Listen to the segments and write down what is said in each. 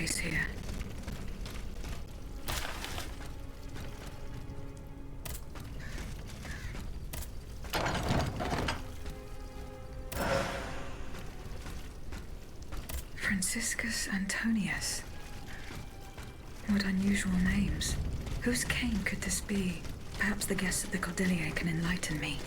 place here. Franciscus Antonius. What unusual names. Whose cane could this be? Perhaps the guests at the Cordelier can enlighten me.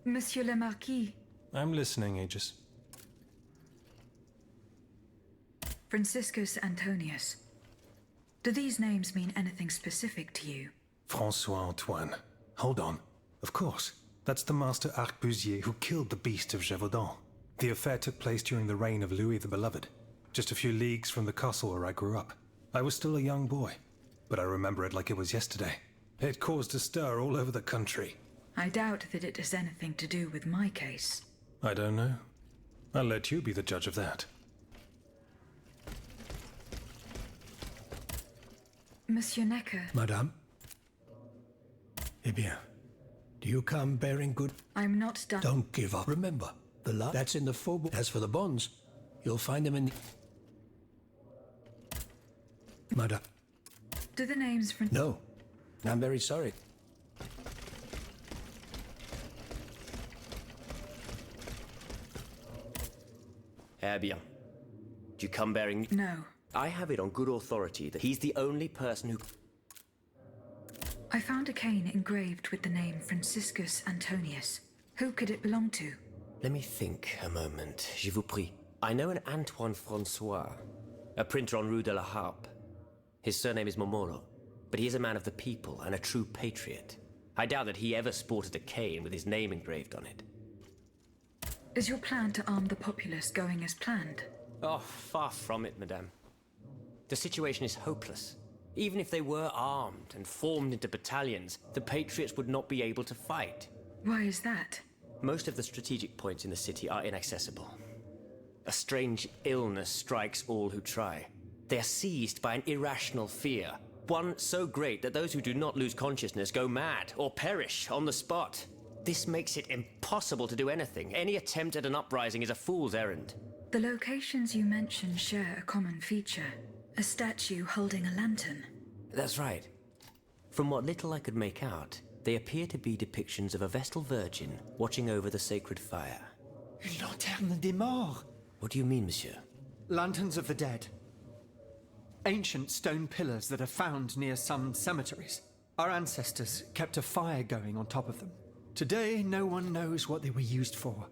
Monsieur le Marquis. I'm listening, Aegis. Franciscus Antonius. Do these names mean anything specific to you? Francois Antoine. Hold on. Of course. That's the master arquebusier who killed the beast of Gévaudan. The affair took place during the reign of Louis the Beloved, just a few leagues from the castle where I grew up. I was still a young boy, but I remember it like it was yesterday. It caused a stir all over the country. I doubt that it has anything to do with my case. I don't know. I'll let you be the judge of that. Monsieur Necker. Madame? Eh bien, do you come bearing good? I'm not done. Don't give up. Remember, the love that's in the faubourg. As for the bonds, you'll find them in the... Madame? Do the names from... No. I'm very sorry. Eh bien. Do you come bearing... No. I have it on good authority that he's the only person who... I found a cane engraved with the name Franciscus Antonius. Who could it belong to? Let me think a moment. Je vous prie. I know an Antoine Francois, a printer on Rue de la Harpe. His surname is Momoro, but he is a man of the people and a true patriot. I doubt that he ever sported a cane with his name engraved on it. Is your plan to arm the populace going as planned? Oh, far from it, madame. The situation is hopeless. Even if they were armed and formed into battalions, the patriots would not be able to fight. Why is that? Most of the strategic points in the city are inaccessible. A strange illness strikes all who try. They are seized by an irrational fear, one so great that those who do not lose consciousness go mad or perish on the spot. This makes it impossible to do anything. Any attempt at an uprising is a fool's errand. The locations you mention share a common feature. A statue holding a lantern. That's right. From what little I could make out, they appear to be depictions of a Vestal Virgin watching over the sacred fire. Une lanterne des morts. What do you mean, monsieur? Lanterns of the dead. Ancient stone pillars that are found near some cemeteries. Our ancestors kept a fire going on top of them. Today, no one knows what they were used for.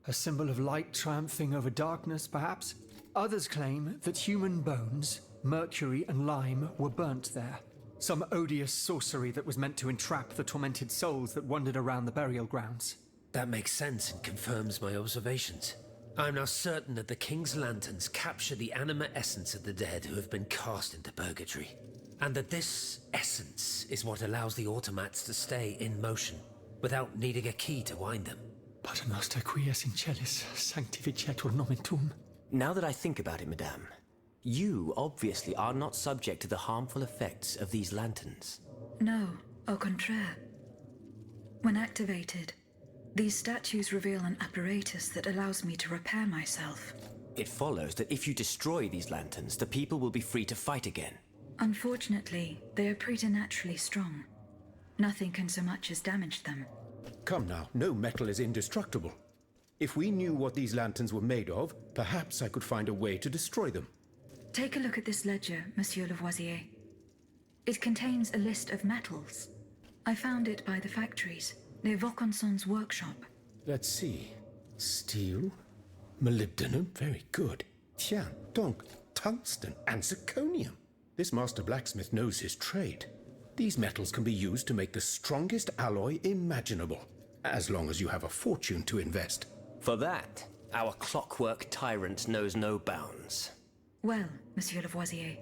A symbol of light triumphing over darkness, perhaps? Others claim that human bones, mercury and lime, were burnt there. Some odious sorcery that was meant to entrap the tormented souls that wandered around the burial grounds. That makes sense and confirms my observations. I am now certain that the King's lanterns capture the anima essence of the dead who have been cast into purgatory. And that this essence is what allows the automats to stay in motion, without needing a key to wind them. Pater noster qui es in celis, sanctificetur nomen tuum. Now that I think about it, madame, you obviously are not subject to the harmful effects of these lanterns. No, au contraire. When activated, these statues reveal an apparatus that allows me to repair myself. It follows that if you destroy these lanterns, the people will be free to fight again. Unfortunately, they are preternaturally strong. Nothing can so much as damage them. Come now, no metal is indestructible. If we knew what these lanterns were made of, perhaps I could find a way to destroy them. Take a look at this ledger, Monsieur Lavoisier. It contains a list of metals. I found it by the factories, near Vaucanson's workshop. Let's see. Steel, molybdenum, very good. Tiens, donc, tungsten and zirconium. This master blacksmith knows his trade. These metals can be used to make the strongest alloy imaginable, as long as you have a fortune to invest. For that, our clockwork tyrant knows no bounds. Well, Monsieur Lavoisier,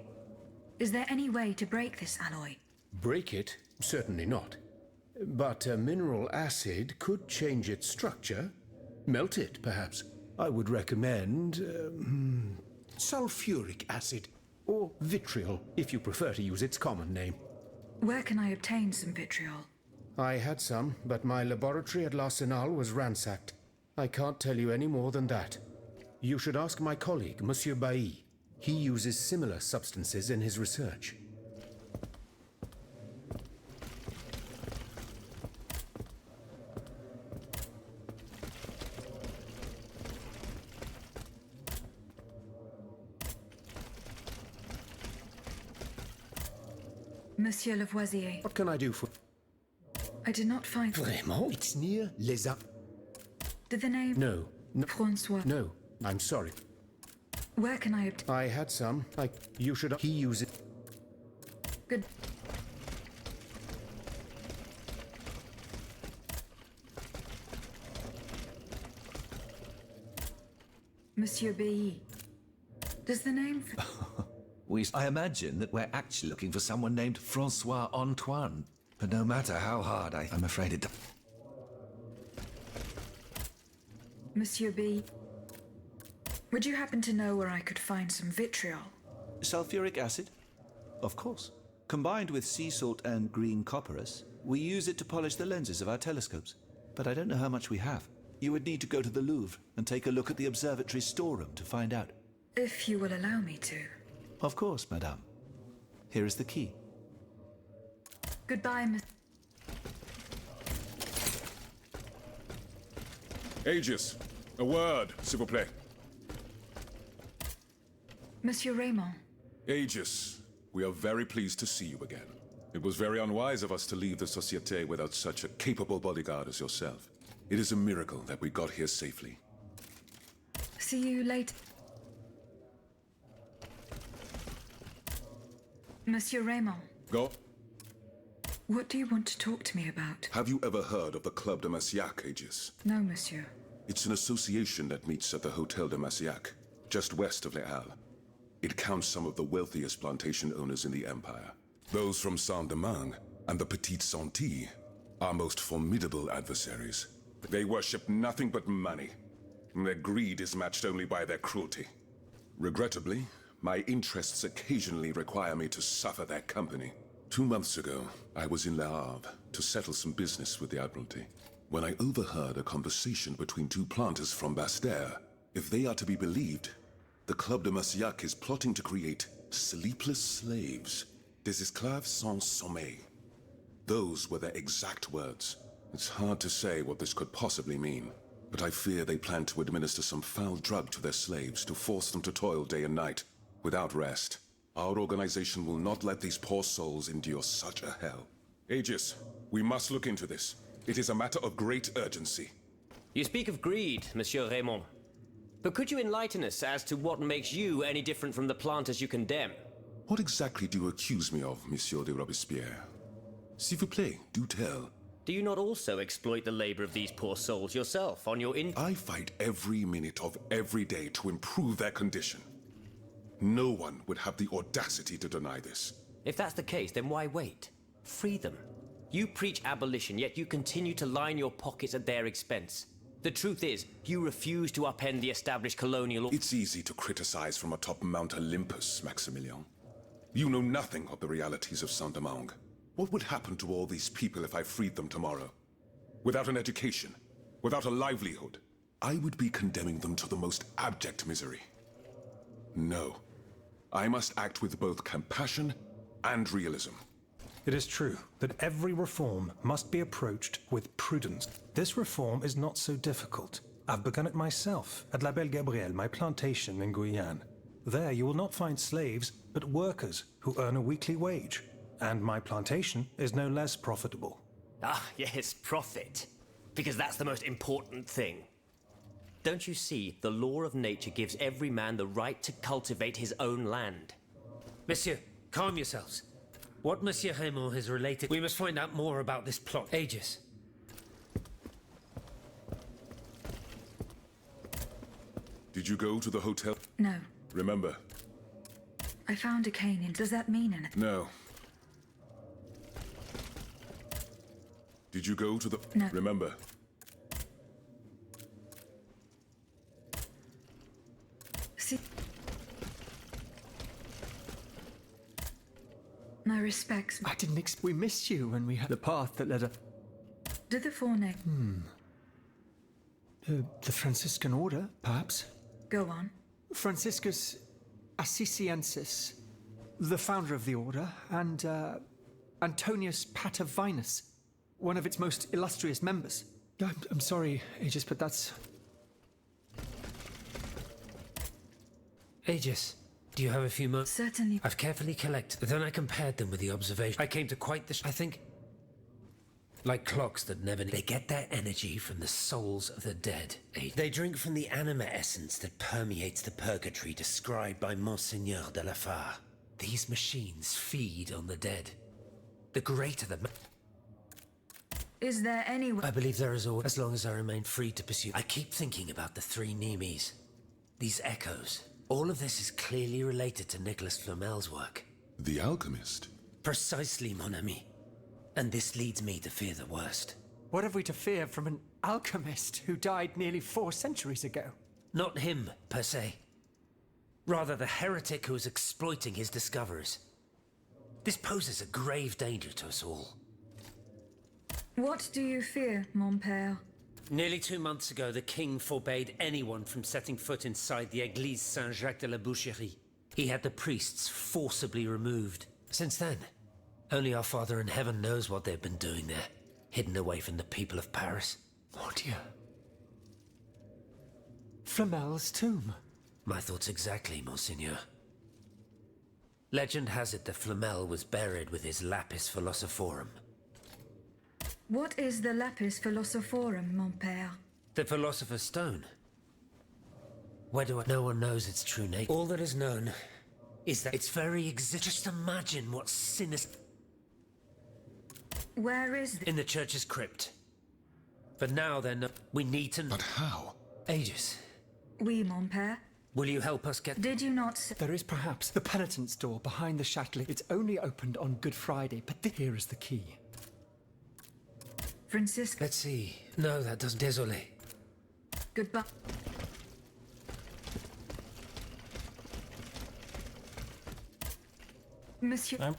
is there any way to break this alloy? Break it? Certainly not. But a mineral acid could change its structure. Melt it, perhaps. I would recommend sulfuric acid, or vitriol, if you prefer to use its common name. Where can I obtain some vitriol? I had some, but my laboratory at L'Arsenal was ransacked. I can't tell you any more than that. You should ask my colleague, Monsieur Bailly. He uses similar substances in his research. Monsieur Lavoisier, What can I do for... I did not find... Vraiment? It's near Les Ar... Did the name... No. No. Francois... No. I'm sorry. Where can I obtain... I had some. You should... He uses... Good... Monsieur Bailly, does the name... I imagine that we're actually looking for someone named Francois Antoine. But no matter how hard I'm afraid it... Monsieur B, would you happen to know where I could find some vitriol? Sulfuric acid? Of course. Combined with sea salt and green copperas, we use it to polish the lenses of our telescopes. But I don't know how much we have. You would need to go to the Louvre and take a look at the observatory's storeroom to find out. If you will allow me to. Of course, madame. Here is the key. Goodbye, Miss... Aegis, a word, s'il vous plaît. Monsieur Raymond. Aegis, we are very pleased to see you again. It was very unwise of us to leave the Société without such a capable bodyguard as yourself. It is a miracle that we got here safely. See you later. Monsieur Raymond. Go. What do you want to talk to me about? Have you ever heard of the Club de Massiac, Aegis? No, monsieur. It's an association that meets at the Hotel de Massiac, just west of Les Halles. It counts some of the wealthiest plantation owners in the Empire. Those from Saint-Domingue and the Petite Santilles are most formidable adversaries. They worship nothing but money, and their greed is matched only by their cruelty. Regrettably, My interests occasionally require me to suffer their company. 2 months ago, I was in Le Havre to settle some business with the Admiralty, when I overheard a conversation between two planters from Basse-Terre. If they are to be believed, the Club de Massiac is plotting to create sleepless slaves, des esclaves sans sommeil. Those were their exact words. It's hard to say what this could possibly mean, but I fear they plan to administer some foul drug to their slaves to force them to toil day and night, without rest. Our organization will not let these poor souls endure such a hell. Aegis, we must look into this. It is a matter of great urgency. You speak of greed, Monsieur Raymond. But could you enlighten us as to what makes you any different from the planters you condemn? What exactly do you accuse me of, Monsieur de Robespierre? S'il vous plaît, do tell. Do you not also exploit the labor of these poor souls yourself on your I fight every minute of every day to improve their condition. No one would have the audacity to deny this. If that's the case, then why wait? Free them. You preach abolition, yet you continue to line your pockets at their expense. The truth is, you refuse to upend the established colonial... It's easy to criticize from atop Mount Olympus, Maximilian. You know nothing of the realities of Saint-Domingue. What would happen to all these people if I freed them tomorrow? Without an education, without a livelihood, I would be condemning them to the most abject misery. No. I must act with both compassion and realism. It is true that every reform must be approached with prudence. This reform is not so difficult. I've begun it myself at La Belle Gabrielle, my plantation in Guyane. There you will not find slaves, but workers who earn a weekly wage. And my plantation is no less profitable. Ah, yes, profit. Because that's the most important thing. Don't you see, the law of nature gives every man the right to cultivate his own land. Monsieur, calm yourselves. What Monsieur Raymond has related... We must find out more about this plot. Aegis. Did you go to the hotel? No. Remember? I found a cane in... Does that mean anything? No. Did you go to the... No. Remember? See... My respects. I didn't expect... We missed you when we had the path that led up... Do the four name... The Franciscan order, perhaps? Go on. Franciscus Assisiensis, the founder of the order, and Antonius Patavinus, one of its most illustrious members. I'm sorry, Aegis, but that's... Aegis, do you have a few moments? Certainly. I've carefully collected, then I compared them with the observation. I came to quite the... I think... Like clocks that never... They get their energy from the souls of the dead. They drink from the anima essence that permeates the purgatory described by Monseigneur de la Fare. These machines feed on the dead. The greater the... Is there any way... I believe there is always... As long as I remain free to pursue... I keep thinking about the three Nemes. These echoes. All of this is clearly related to Nicholas Flamel's work. The alchemist? Precisely, mon ami. And this leads me to fear the worst. What have we to fear from an alchemist who died nearly 4 centuries ago? Not him, per se. Rather the heretic who is exploiting his discoveries. This poses a grave danger to us all. What do you fear, mon père? Nearly 2 months ago, the king forbade anyone from setting foot inside the Église Saint-Jacques de la Boucherie. He had the priests forcibly removed. Since then, only our Father in Heaven knows what they've been doing there, hidden away from the people of Paris. Oh dear. Flamel's tomb. My thoughts exactly, Monseigneur. Legend has it that Flamel was buried with his Lapis Philosophorum. What is the Lapis Philosophorum, mon père? The Philosopher's Stone. Where do I... No one knows its true nature. All that is known is that its very existence... Just imagine what sinister... Where is the... In the church's crypt. But now then, we need to... But how? Aegis, Oui, mon père. will you help us get... Did you not say... There is perhaps the penitent's door behind the Châtelet. It's only opened on Good Friday, but here is the key. Francisco... Let's see. No, that doesn't... Désolé. Goodbye. Monsieur.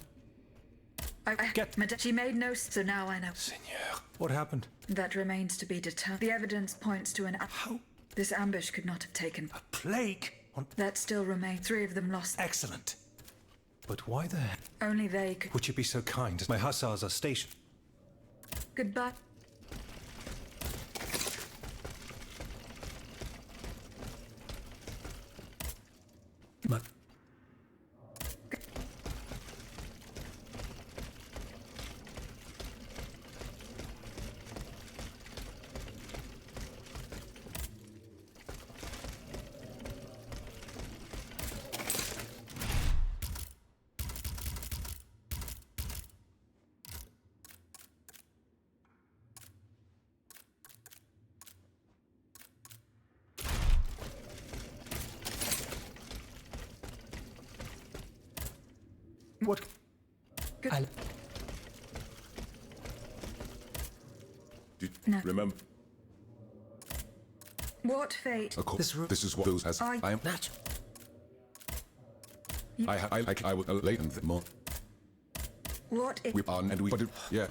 She made no. So now I know. Seigneur, what happened? That remains to be determined. The evidence points to an. How? This ambush could not have taken. A plague? That still remains. 3 of them lost. Excellent. But why the heck? Only they could. Would you be so kind? My hussars are stationed. Goodbye. But what? Good. No. Remember? What fate? Of course. This is what those has. I am Natural. I will later the more. What if? We are and we. Yeah.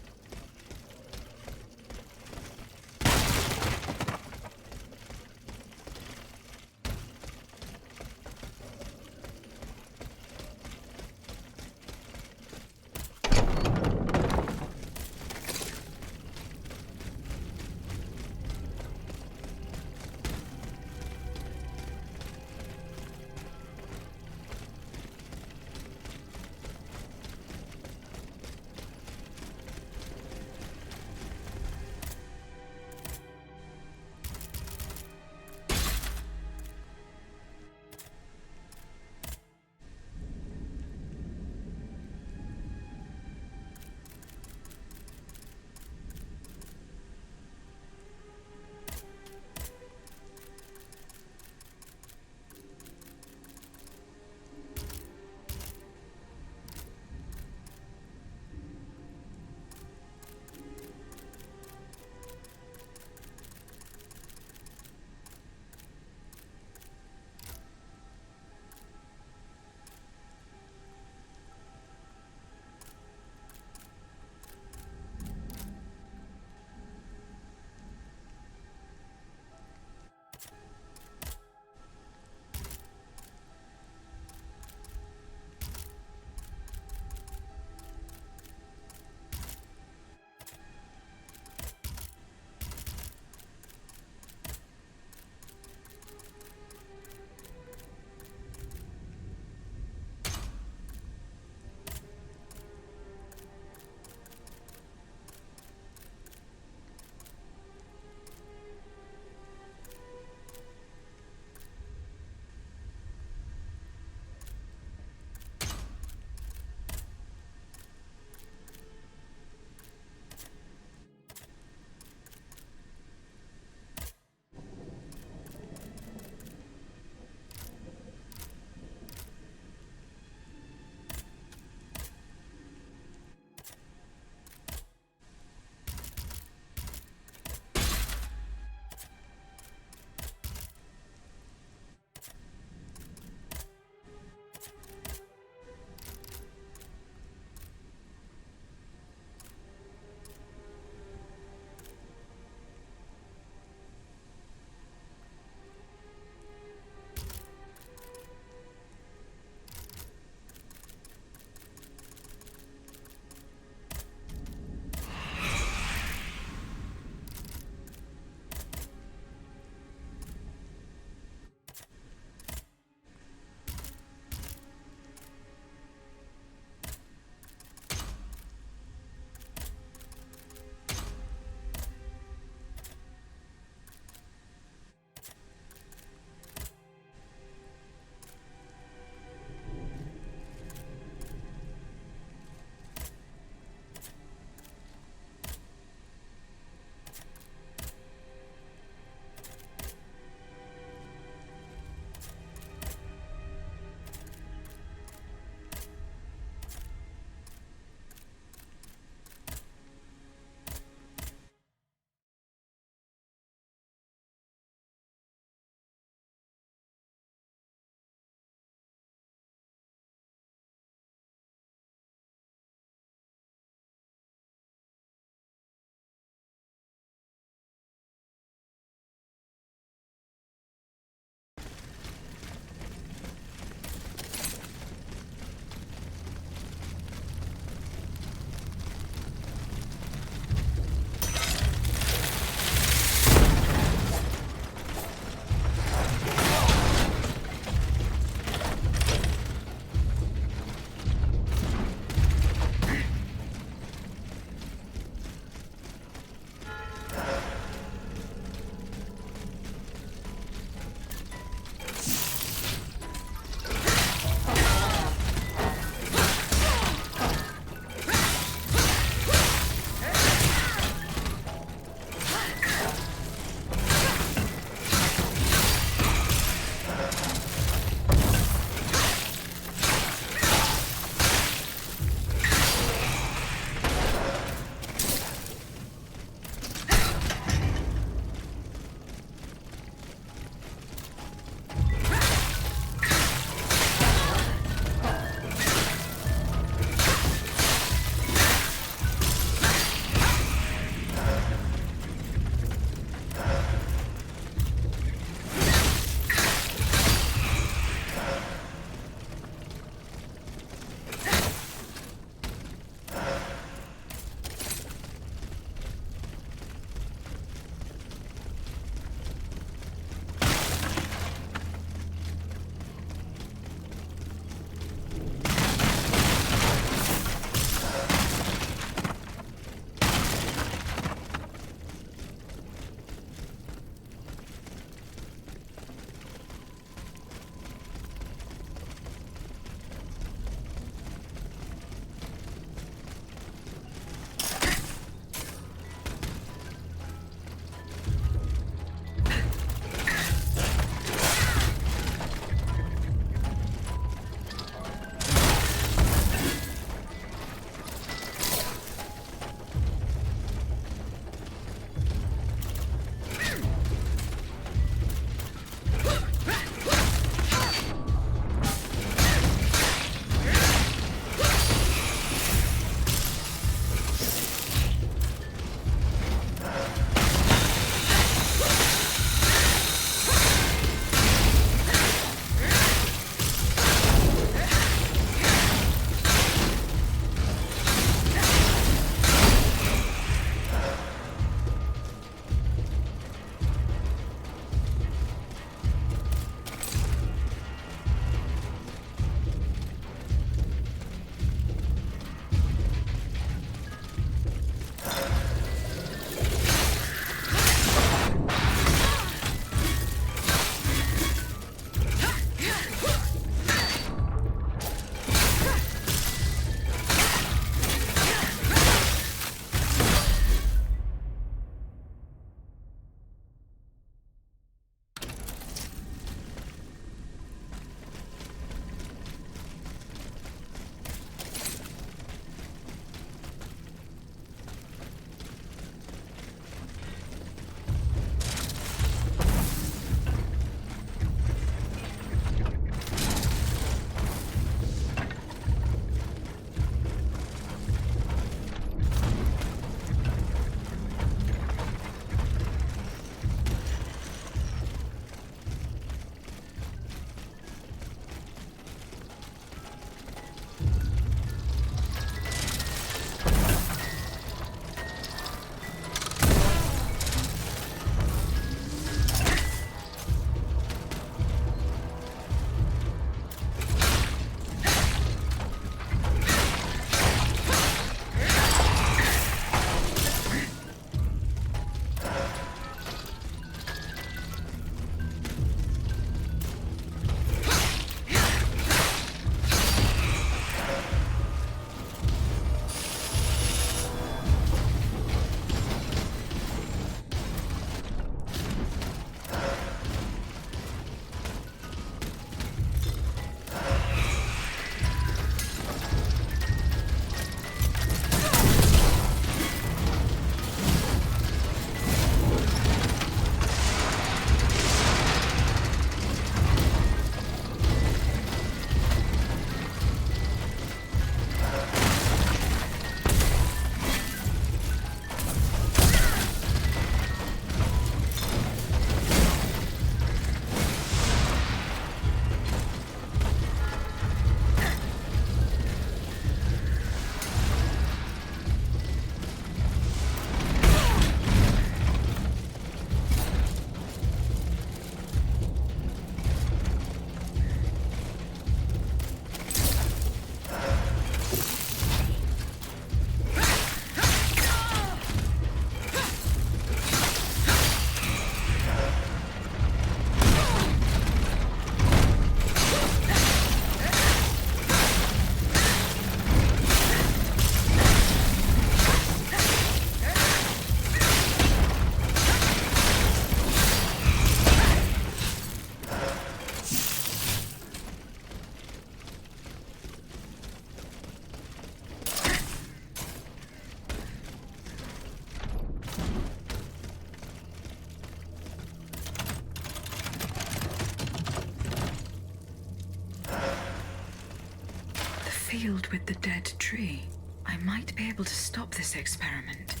healed with the dead tree, I might be able to stop this experiment.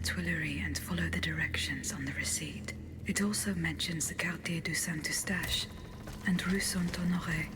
Tuileries and follow the directions on the receipt. It also mentions the Quartier du Saint-Eustache and Rue Saint-Honoré.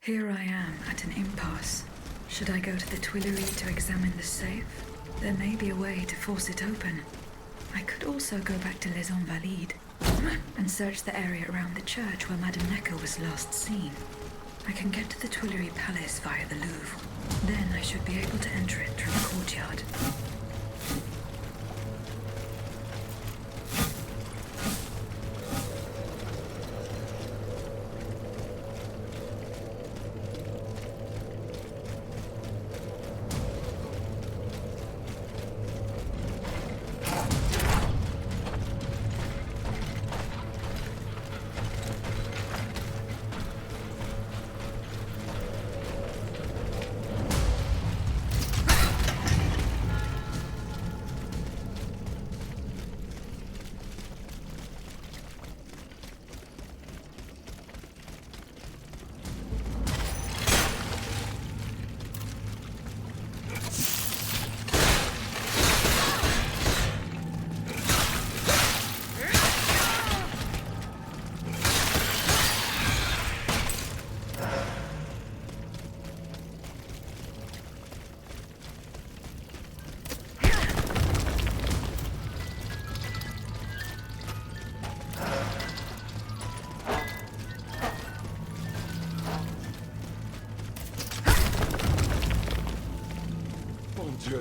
Here I am at an impasse. Should I go to the Tuileries to examine the safe? There may be a way to force it open. I could also go back to Les Invalides and search the area around the church where Madame Necker was last seen. I can get to the Tuileries Palace via the Louvre. Then I should be able to enter it through the courtyard.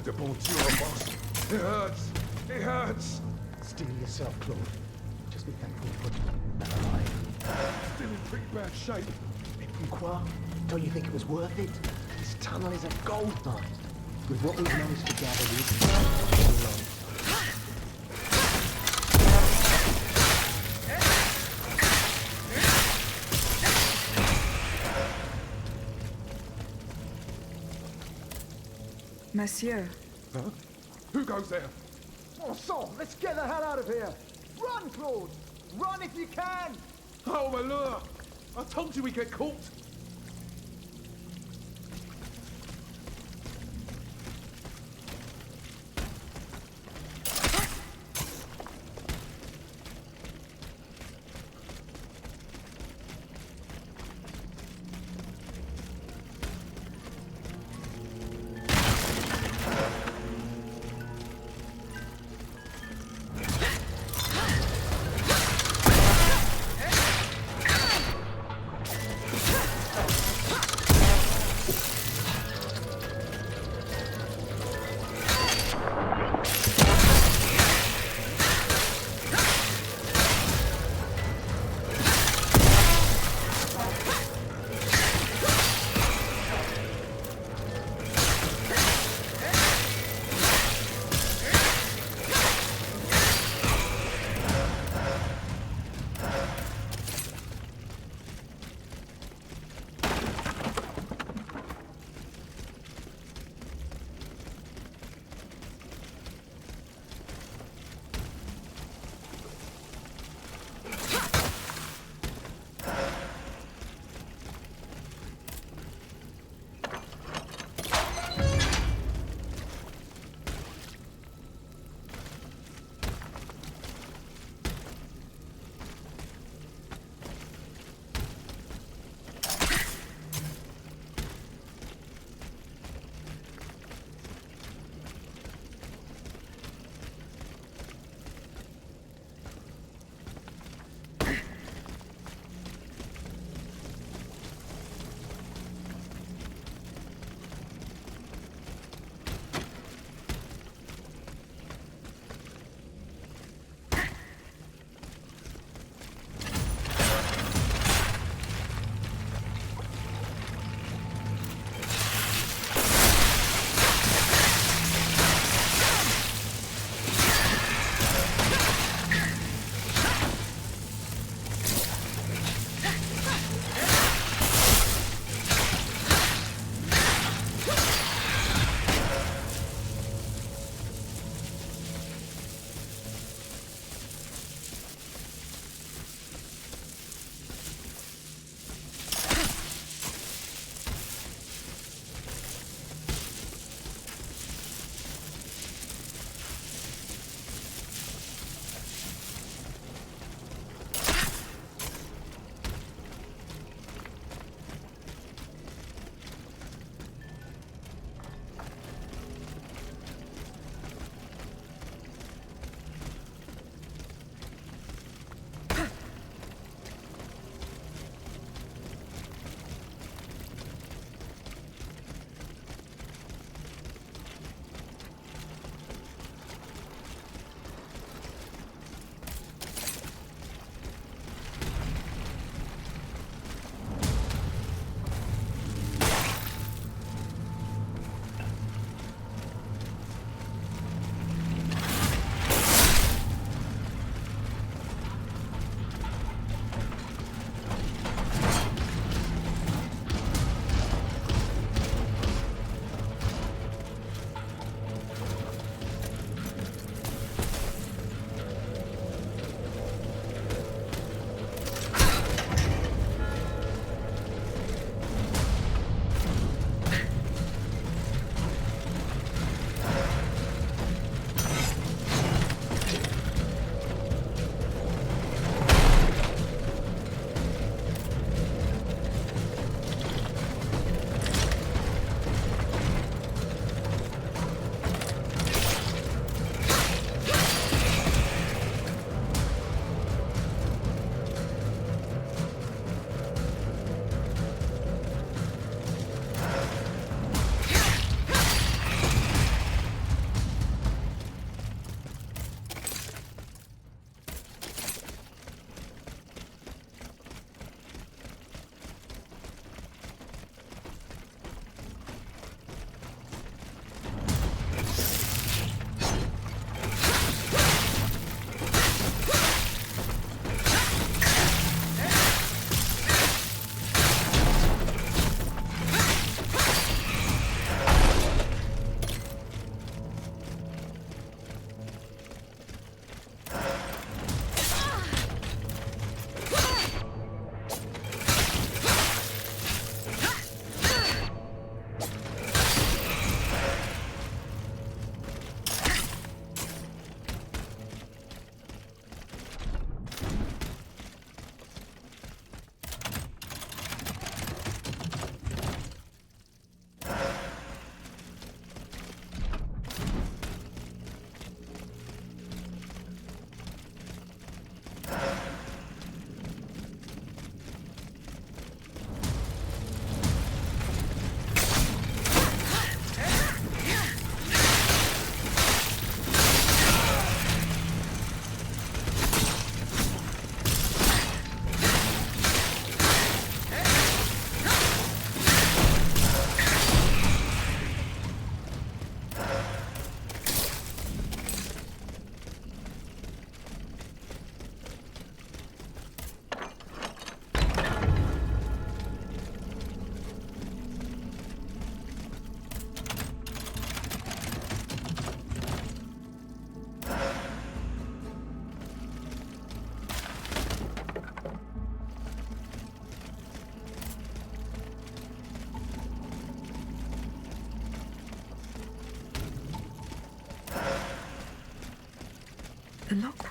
The bon Dieu, boss. It hurts. It hurts. Steel yourself, Claude. Just be thankful for that alive. Still in pretty bad shape. Et pourquoi? Don't you think it was worth it? This tunnel is a gold mine. With what we've managed to gather, we've Monsieur. Huh? Who goes there? Oh, so, let's get the hell out of here! Run, Claude! Run if you can! Oh, my lure! I told you we'd get caught!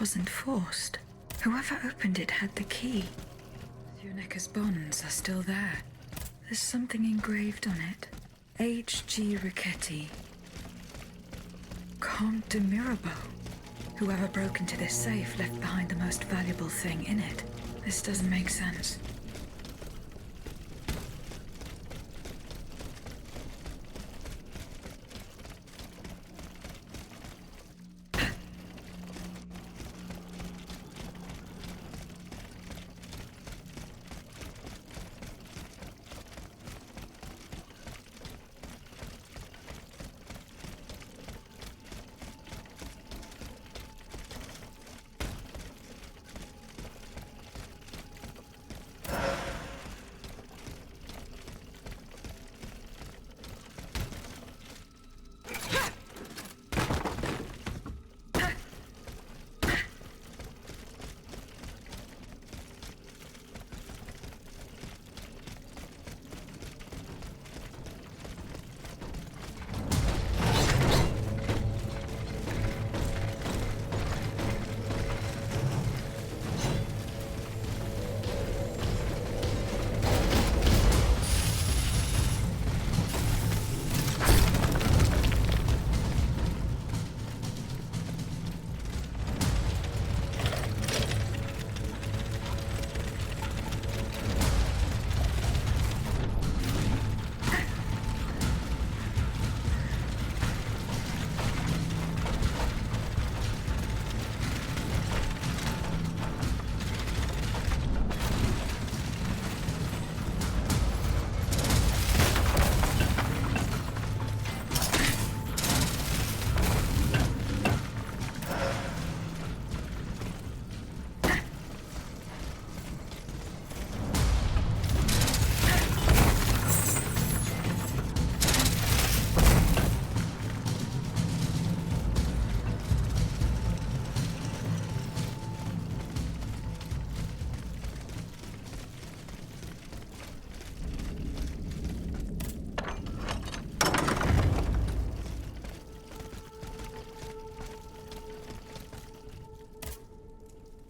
wasn't forced. Whoever opened it had the key. Thuneka's bonds are still there. There's something engraved on it. H.G. Riquetti. Comte de Mirabeau. Whoever broke into this safe left behind the most valuable thing in it. This doesn't make sense.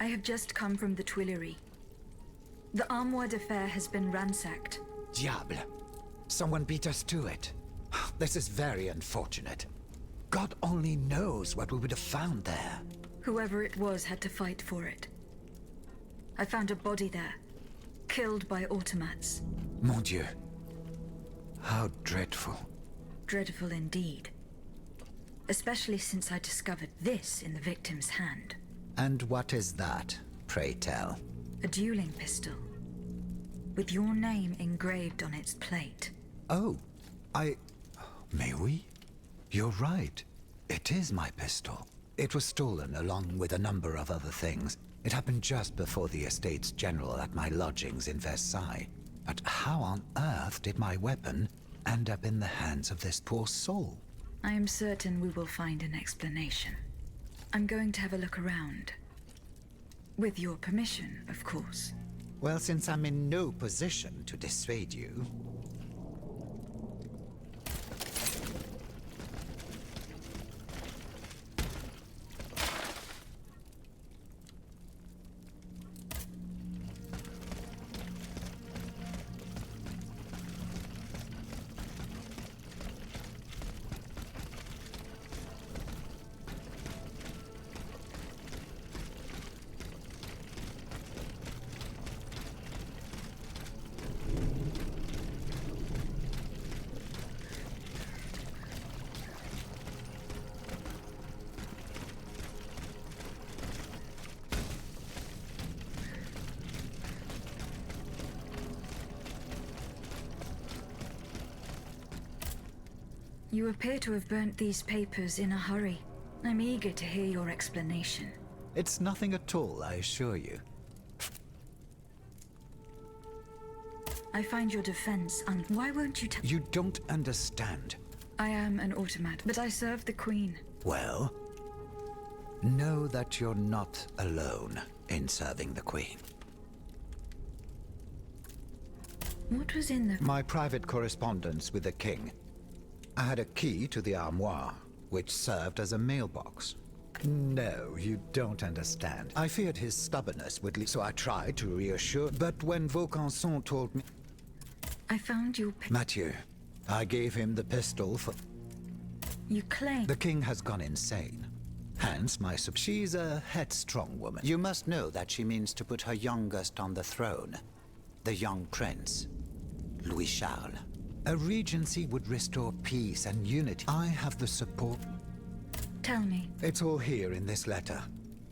I have just come from the Tuileries. The Armoire de Fer has been ransacked. Diable. Someone beat us to it. This is very unfortunate. God only knows what we would have found there. Whoever it was had to fight for it. I found a body there, killed by automats. Mon Dieu. How dreadful. Dreadful indeed. Especially since I discovered this in the victim's hand. And what is that, pray tell? A dueling pistol, with your name engraved on its plate. Oh, May we? You're right. It is my pistol. It was stolen along with a number of other things. It happened just before the Estates General at my lodgings in Versailles. But how on earth did my weapon end up in the hands of this poor soul? I am certain we will find an explanation. I'm going to have a look around. With your permission, of course. Well, since I'm in no position to dissuade you... You appear to have burnt these papers in a hurry. I'm eager to hear your explanation. It's nothing at all, I assure you. I find your defense why won't you tell— You don't understand. I am an automat, but I serve the Queen. Well, know that you're not alone in serving the Queen. What was in the— My private correspondence with the King. I had a key to the armoire, which served as a mailbox. No, you don't understand. I feared his stubbornness would lead, so I tried to reassure. But when Vaucanson told me... I found your Mathieu, I gave him the pistol for... You claim... The king has gone insane. Hence my she's a headstrong woman. You must know that she means to put her youngest on the throne. The young prince, Louis Charles. A regency would restore peace and unity. I have the support... Tell me. It's all here in this letter,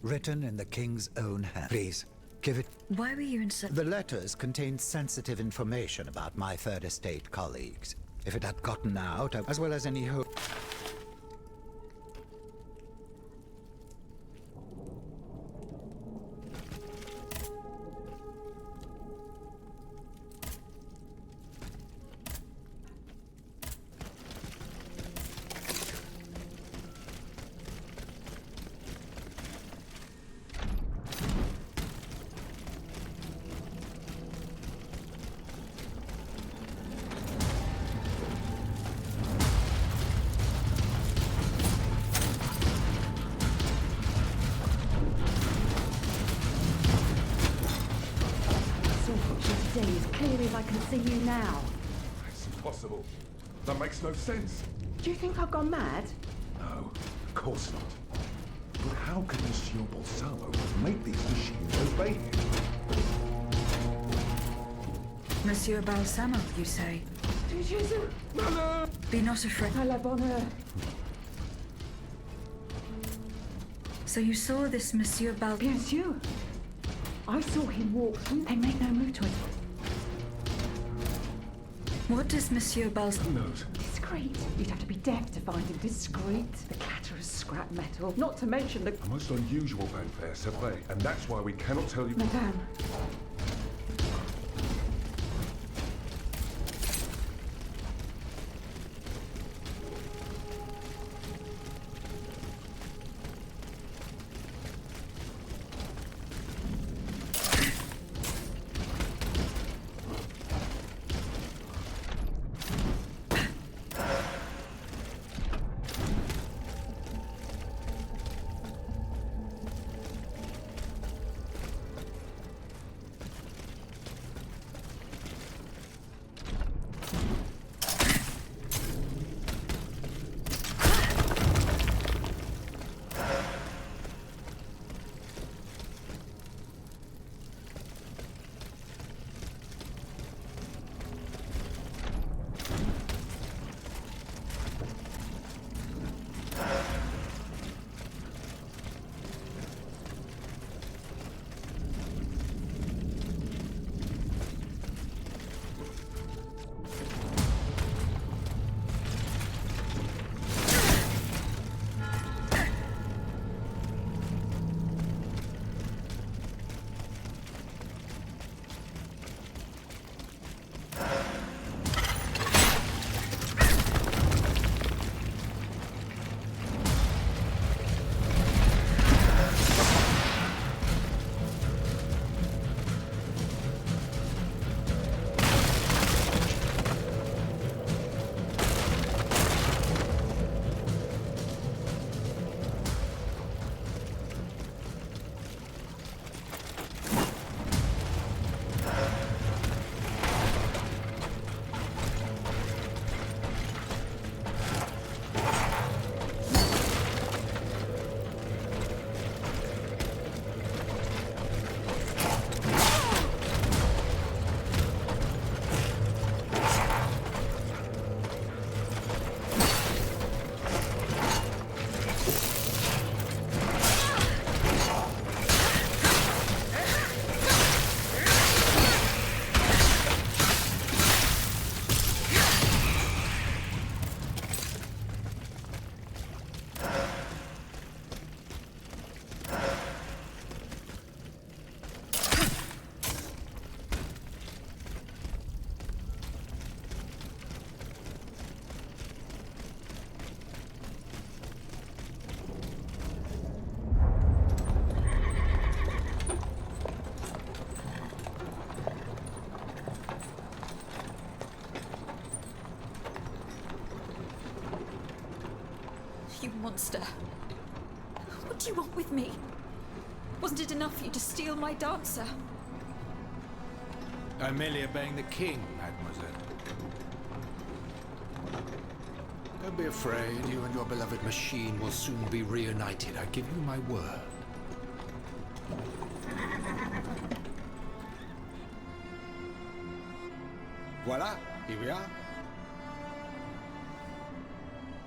written in the king's own hand. Please, give it... Why were you in such... The letters contained sensitive information about my Third Estate colleagues. If it had gotten out, as well as any hope... As clearly as I can see you now. It's impossible. That makes no sense. Do you think I've gone mad? No, of course not. But how can Monsieur Balsamo make these machines obey him? Monsieur Balsamo, you say? Be not afraid. À la bonne heure. So you saw this Monsieur Bien sûr. I saw him walk through. They made no move to it. What does Monsieur Balsamo... knows? Discreet. You'd have to be deaf to find him discreet. The clatter of scrap metal. Not to mention the... A most unusual fanfare, c'est vrai. And that's why we cannot tell you... Madame. You monster. What do you want with me? Wasn't it enough for you to steal my dancer? I'm merely obeying the king, mademoiselle. Don't be afraid. You and your beloved machine will soon be reunited. I give you my word. Voila, here we are.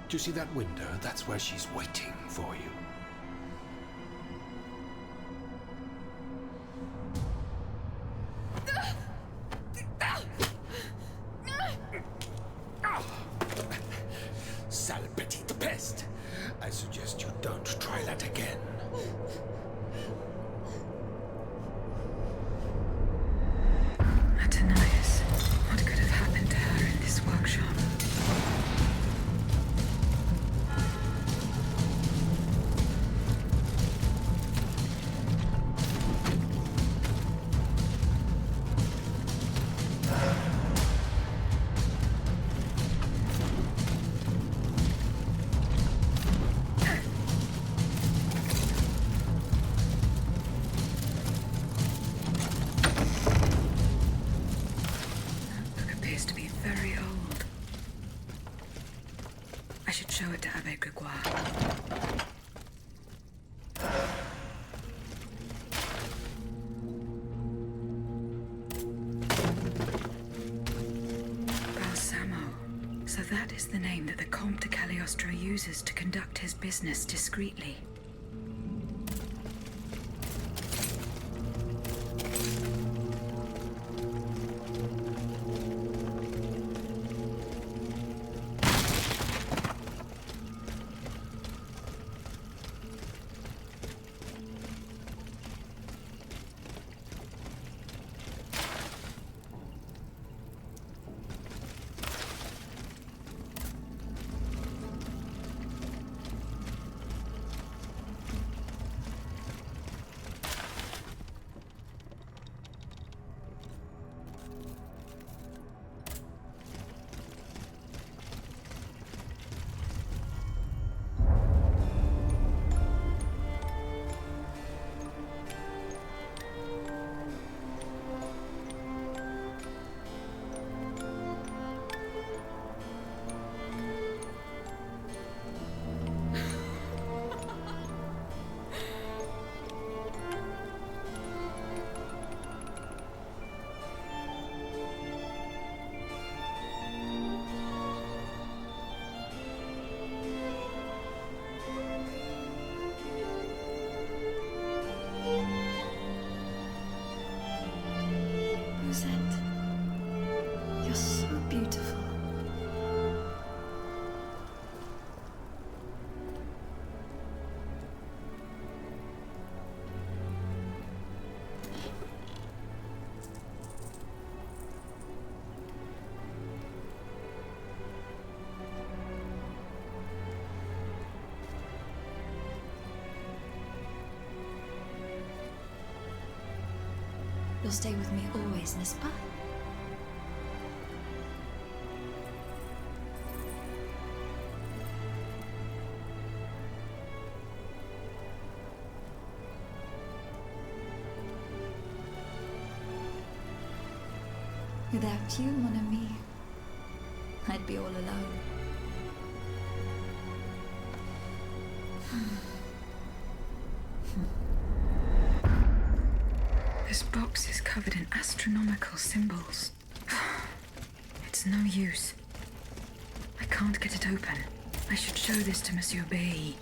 Do you see that window? That's where she's waiting for you. Sale petite peste. I suggest you don't try that again. Atanias, what could have happened to her in this workshop? Very old. I should show it to Abbe Grégoire. Balsamo. So that is the name that the Comte de Cagliostro uses to conduct his business discreetly. You're so beautiful. You'll stay with me always, n'est-ce pas? Without you, mon ami, I'd be all alone. This box is covered in astronomical symbols. It's no use. I can't get it open. I should show this to Monsieur B.